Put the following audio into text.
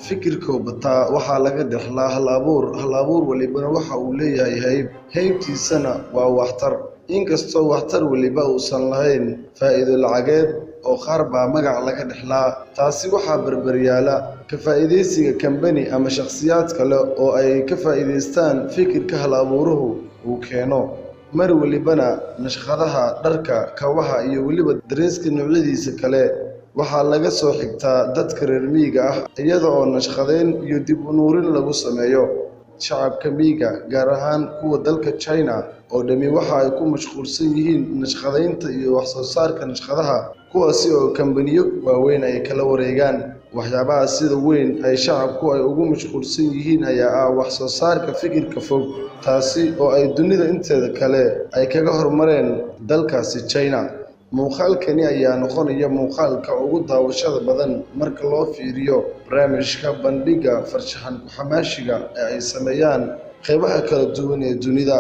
fikirka bataa waxaa laga dhexlaa hal-abuur walibana waxa uu leeyahay haybtiisana waa waxtar inkastoo waxtar waliba uusan lahayn faa'iido lacageed oo qaar baa magac laga dhexlaa taasi waxaa barbaryaala ka faa'iidaysiga kambani ama shakhsiyaad kale oo ay ka faa'iidaystaan fikirka hal-abuuruhu uu keeno mar walibana nashqadaha dharka kabaha iyo weliba dareeska noocyadiisa kale waxaa laga soo xigtaa dadka reer miyiga ah iyada oo nashqadeyn iyo dib u nuurin lagu sameeyo shacabka miyiga gaar ahaan kuwa dalka China oo dhami waxa ay ku mashquulsan yihiin nashqadeynta iyo wax soo saarka nashqadaha kuwaasi oo kambaniyo waaweyn ay kala wareegaan waxyaabaha sida weyn ay shacabku ay ugu mashquulsan yihiin ayaa ah wax soo saarka fikirka fog taasi oo ay dunida inteeda kale ay kaga hormareen dalkaasi China muuqaalkani ayaa noqonaya muuqaalka ugu daawashada badan marka loo fiiriyo barnaamijka bandhiga farshaxan ku xamaashiga ee ay sameeyaan qaybaha kala duwan ee dunida.